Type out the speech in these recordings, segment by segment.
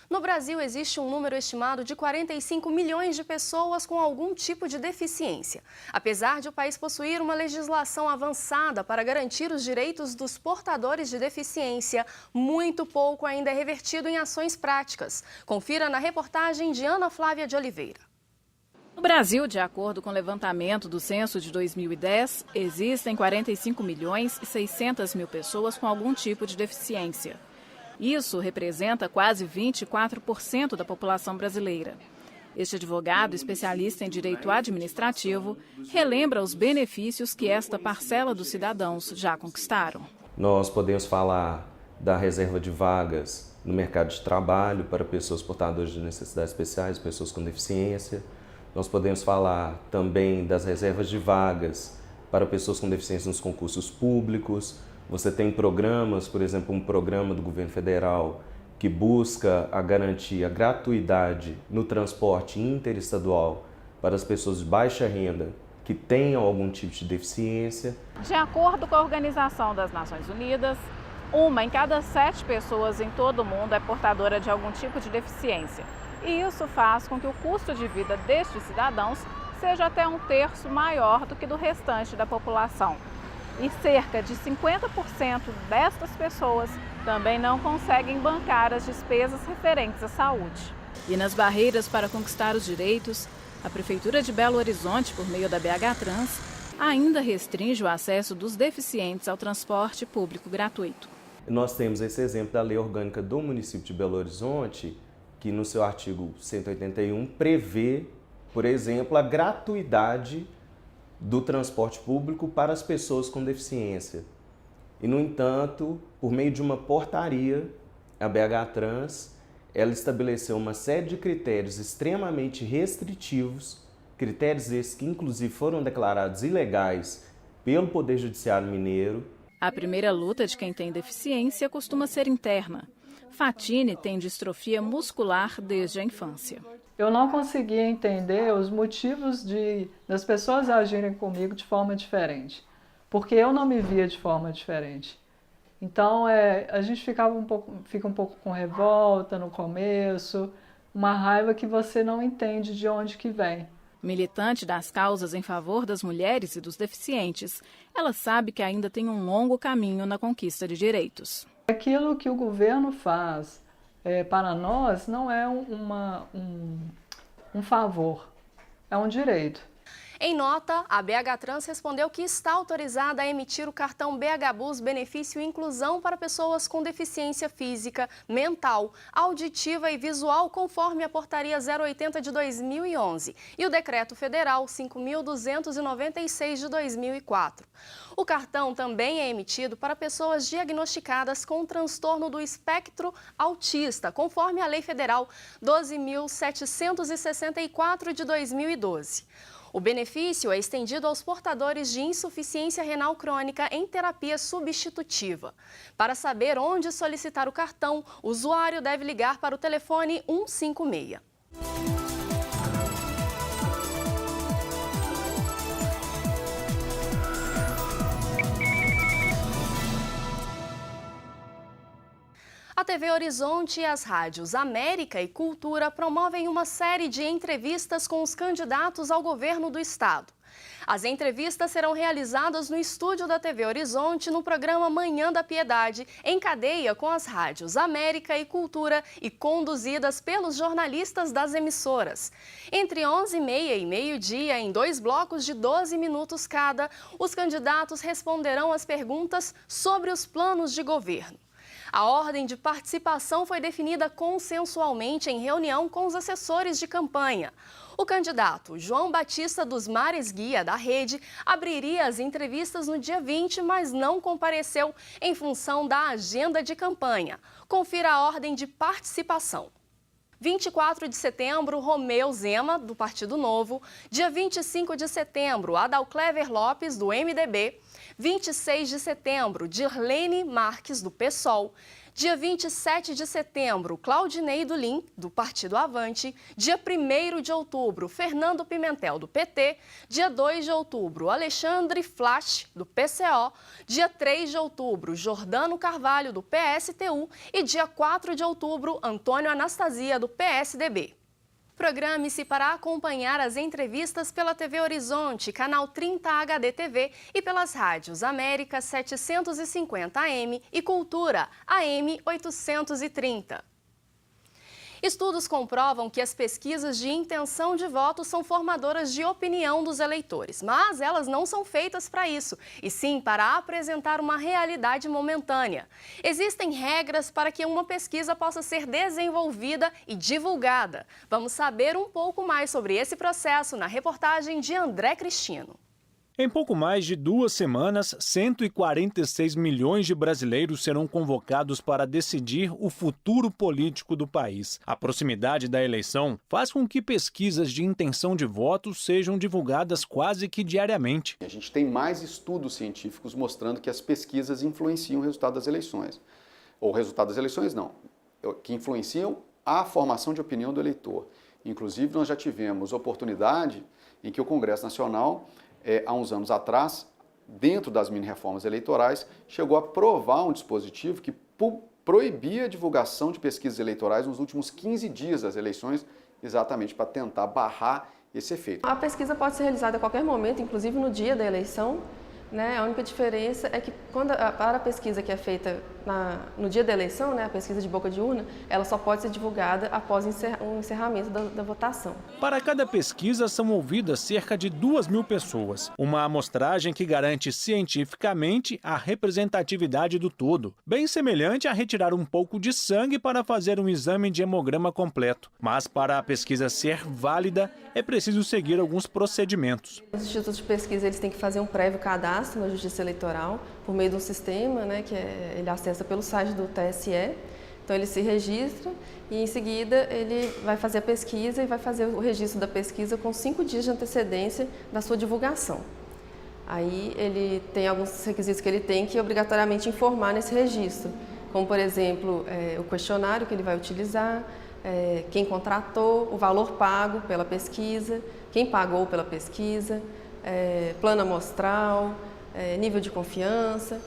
No Brasil, existe um número estimado de 45 milhões de pessoas com algum tipo de deficiência. Apesar de o país possuir uma legislação avançada para garantir os direitos dos portadores de deficiência, muito pouco ainda é revertido em ações práticas. Confira na reportagem de Ana Flávia de Oliveira. No Brasil, de acordo com o levantamento do censo de 2010, existem 45 milhões e 600 mil pessoas com algum tipo de deficiência. Isso representa quase 24% da população brasileira. Este advogado, especialista em direito administrativo, relembra os benefícios que esta parcela dos cidadãos já conquistaram. Nós podemos falar da reserva de vagas no mercado de trabalho para pessoas portadoras de necessidades especiais, pessoas com deficiência. Nós podemos falar também das reservas de vagas para pessoas com deficiência nos concursos públicos. Você tem programas, por exemplo, um programa do governo federal que busca garantir a gratuidade no transporte interestadual para as pessoas de baixa renda que tenham algum tipo de deficiência. De acordo com a Organização das Nações Unidas, 1 em cada 7 pessoas em todo o mundo é portadora de algum tipo de deficiência. E isso faz com que o custo de vida destes cidadãos seja até 1/3 maior do que do restante da população. E cerca de 50% destas pessoas também não conseguem bancar as despesas referentes à saúde. E nas barreiras para conquistar os direitos, a Prefeitura de Belo Horizonte, por meio da BH Trans, ainda restringe o acesso dos deficientes ao transporte público gratuito. Nós temos esse exemplo da Lei Orgânica do município de Belo Horizonte, que no seu artigo 181 prevê, por exemplo, a gratuidade do transporte público para as pessoas com deficiência. E, no entanto, por meio de uma portaria, a BH Trans, ela estabeleceu uma série de critérios extremamente restritivos, critérios esses que inclusive foram declarados ilegais pelo Poder Judiciário Mineiro. A primeira luta de quem tem deficiência costuma ser interna. Fatine tem distrofia muscular desde a infância. Eu não conseguia entender os motivos das pessoas agirem comigo de forma diferente, porque eu não me via de forma diferente. Então, a gente fica um pouco com revolta no começo, uma raiva que você não entende de onde que vem. Militante das causas em favor das mulheres e dos deficientes, ela sabe que ainda tem um longo caminho na conquista de direitos. Aquilo que o governo faz para nós não é um favor, é um direito. Em nota, a BH Trans respondeu que está autorizada a emitir o cartão BH Bus Benefício Inclusão para pessoas com deficiência física, mental, auditiva e visual, conforme a Portaria 080 de 2011 e o Decreto Federal 5.296 de 2004. O cartão também é emitido para pessoas diagnosticadas com transtorno do espectro autista, conforme a Lei Federal 12.764 de 2012. O benefício é estendido aos portadores de insuficiência renal crônica em terapia substitutiva. Para saber onde solicitar o cartão, o usuário deve ligar para o telefone 156. A TV Horizonte e as rádios América e Cultura promovem uma série de entrevistas com os candidatos ao governo do estado. As entrevistas serão realizadas no estúdio da TV Horizonte no programa Manhã da Piedade, em cadeia com as rádios América e Cultura e conduzidas pelos jornalistas das emissoras. Entre 11h30 e meio-dia, em 2 blocos de 12 minutos cada, os candidatos responderão às perguntas sobre os planos de governo. A ordem de participação foi definida consensualmente em reunião com os assessores de campanha. O candidato João Batista dos Mares Guia, da Rede, abriria as entrevistas no dia 20, mas não compareceu em função da agenda de campanha. Confira a ordem de participação. 24 de setembro, Romeu Zema, do Partido Novo. Dia 25 de setembro, Adalclever Lopes, do MDB. 26 de setembro, Dirlene Marques, do PSOL. Dia 27 de setembro, Claudinei Dulim, do Partido Avante. Dia 1º de outubro, Fernando Pimentel, do PT. Dia 2 de outubro, Alexandre Flasch, do PCO. Dia 3 de outubro, Jordano Carvalho, do PSTU. E dia 4 de outubro, Antônio Anastasia, do PSDB. Programe-se para acompanhar as entrevistas pela TV Horizonte, canal 30 HD TV e pelas rádios América 750 AM e Cultura AM 830. Estudos comprovam que as pesquisas de intenção de voto são formadoras de opinião dos eleitores, mas elas não são feitas para isso, e sim para apresentar uma realidade momentânea. Existem regras para que uma pesquisa possa ser desenvolvida e divulgada. Vamos saber um pouco mais sobre esse processo na reportagem de André Cristino. Em pouco mais de 2 semanas, 146 milhões de brasileiros serão convocados para decidir o futuro político do país. A proximidade da eleição faz com que pesquisas de intenção de voto sejam divulgadas quase que diariamente. A gente tem mais estudos científicos mostrando que as pesquisas influenciam o resultado das eleições. Ou o resultado das eleições não, que influenciam a formação de opinião do eleitor. Inclusive, nós já tivemos oportunidade em que o Congresso Nacional, há uns anos atrás, dentro das mini-reformas eleitorais, chegou a aprovar um dispositivo que proibia a divulgação de pesquisas eleitorais nos últimos 15 dias das eleições, exatamente para tentar barrar esse efeito. A pesquisa pode ser realizada a qualquer momento, inclusive no dia da eleição, né? A única diferença é que para a pesquisa que é feita no dia da eleição, né, a pesquisa de boca de urna, ela só pode ser divulgada após o encerramento da votação. Para cada pesquisa são ouvidas cerca de 2.000 pessoas, uma amostragem que garante cientificamente a representatividade do todo, bem semelhante a retirar um pouco de sangue para fazer um exame de hemograma completo. Mas para a pesquisa ser válida, é preciso seguir alguns procedimentos. Os institutos de pesquisa eles têm que fazer um prévio cadastro na Justiça Eleitoral por meio de um sistema, né, que ele acessa pelo site do TSE. Então ele se registra e em seguida ele vai fazer a pesquisa e vai fazer o registro da pesquisa com 5 dias de antecedência da sua divulgação. Aí ele tem alguns requisitos que ele tem que obrigatoriamente informar nesse registro, como por exemplo o questionário que ele vai utilizar, quem contratou, o valor pago pela pesquisa, quem pagou pela pesquisa, plano amostral, nível de confiança,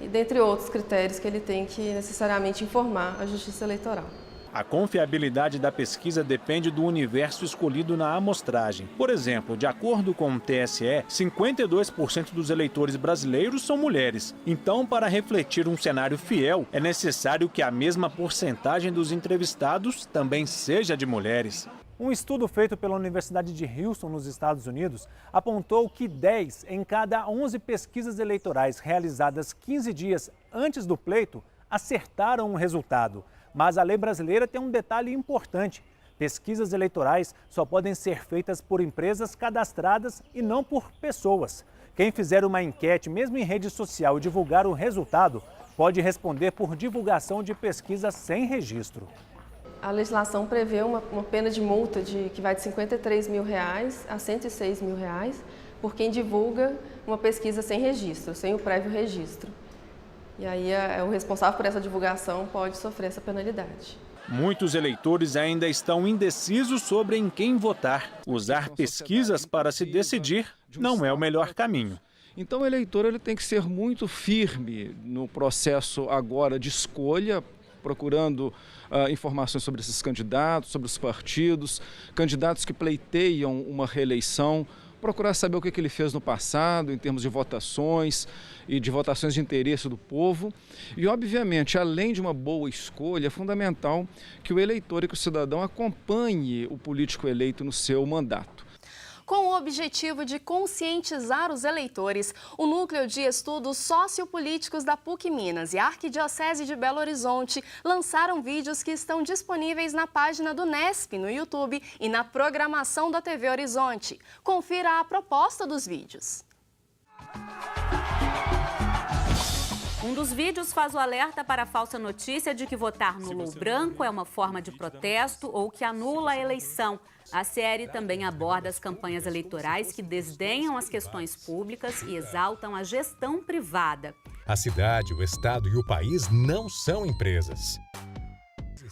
e dentre outros critérios que ele tem que necessariamente informar à Justiça Eleitoral. A confiabilidade da pesquisa depende do universo escolhido na amostragem. Por exemplo, de acordo com o TSE, 52% dos eleitores brasileiros são mulheres. Então, para refletir um cenário fiel, é necessário que a mesma porcentagem dos entrevistados também seja de mulheres. Um estudo feito pela Universidade de Houston, nos Estados Unidos, apontou que 10 em cada 11 pesquisas eleitorais realizadas 15 dias antes do pleito acertaram o resultado. Mas a lei brasileira tem um detalhe importante. Pesquisas eleitorais só podem ser feitas por empresas cadastradas e não por pessoas. Quem fizer uma enquete, mesmo em rede social, e divulgar o resultado, pode responder por divulgação de pesquisa sem registro. A legislação prevê uma pena de multa que vai de R$ 53 mil a R$ 106 mil por quem divulga uma pesquisa sem registro, sem o prévio registro. E aí o responsável por essa divulgação pode sofrer essa penalidade. Muitos eleitores ainda estão indecisos sobre em quem votar. Usar pesquisas para se decidir não é o melhor caminho. Então o eleitor ele tem que ser muito firme no processo agora de escolha, procurando informações sobre esses candidatos, sobre os partidos, candidatos que pleiteiam uma reeleição, procurar saber o que ele fez no passado em termos de votações e de votações de interesse do povo. E, obviamente, além de uma boa escolha, é fundamental que o eleitor e que o cidadão acompanhe o político eleito no seu mandato. Com o objetivo de conscientizar os eleitores, o Núcleo de Estudos Sociopolíticos da PUC-Minas e a Arquidiocese de Belo Horizonte lançaram vídeos que estão disponíveis na página do NESP no YouTube e na programação da TV Horizonte. Confira a proposta dos vídeos. Um dos vídeos faz o alerta para a falsa notícia de que votar nulo ou branco é uma forma de protesto ou que anula a eleição. A série também aborda as campanhas eleitorais que desdenham as questões públicas e exaltam a gestão privada. A cidade, o estado e o país não são empresas.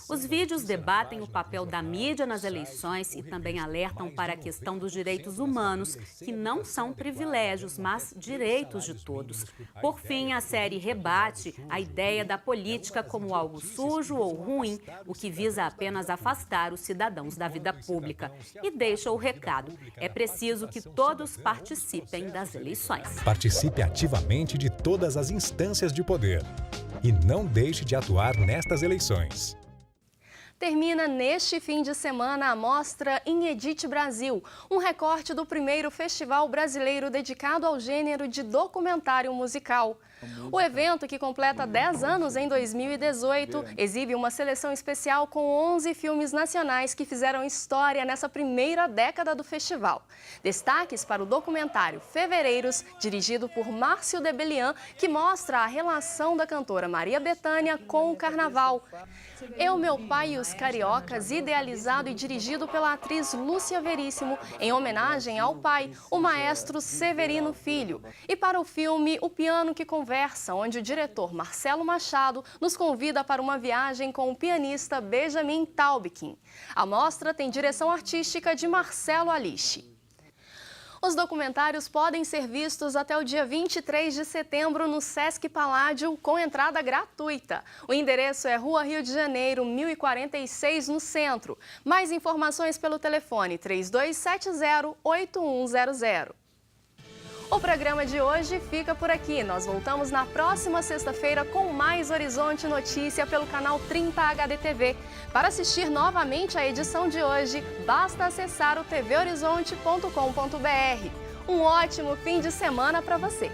Os vídeos debatem o papel da mídia nas eleições e também alertam para a questão dos direitos humanos, que não são privilégios, mas direitos de todos. Por fim, a série rebate a ideia da política como algo sujo ou ruim, o que visa apenas afastar os cidadãos da vida pública. E deixa o recado: é preciso que todos participem das eleições. Participe ativamente de todas as instâncias de poder e não deixe de atuar nestas eleições. Termina neste fim de semana a mostra Inedite Brasil, um recorte do primeiro festival brasileiro dedicado ao gênero de documentário musical. O evento, que completa 10 anos em 2018, exibe uma seleção especial com 11 filmes nacionais que fizeram história nessa primeira década do festival. Destaques para o documentário Fevereiros, dirigido por Márcio Debelian, que mostra a relação da cantora Maria Bethânia com o carnaval. Eu, Meu Pai e os Cariocas, idealizado e dirigido pela atriz Lúcia Veríssimo, em homenagem ao pai, o maestro Severino Filho. E para o filme O Piano que Conversa, onde o diretor Marcelo Machado nos convida para uma viagem com o pianista Benjamin Taubkin. A mostra tem direção artística de Marcelo Alice. Os documentários podem ser vistos até o dia 23 de setembro no Sesc Paládio, com entrada gratuita. O endereço é Rua Rio de Janeiro, 1046, no centro. Mais informações pelo telefone 3270-8100. O programa de hoje fica por aqui. Nós voltamos na próxima sexta-feira com mais Horizonte Notícia pelo canal 30 HDTV. Para assistir novamente a edição de hoje, basta acessar o tvhorizonte.com.br. Um ótimo fim de semana para você!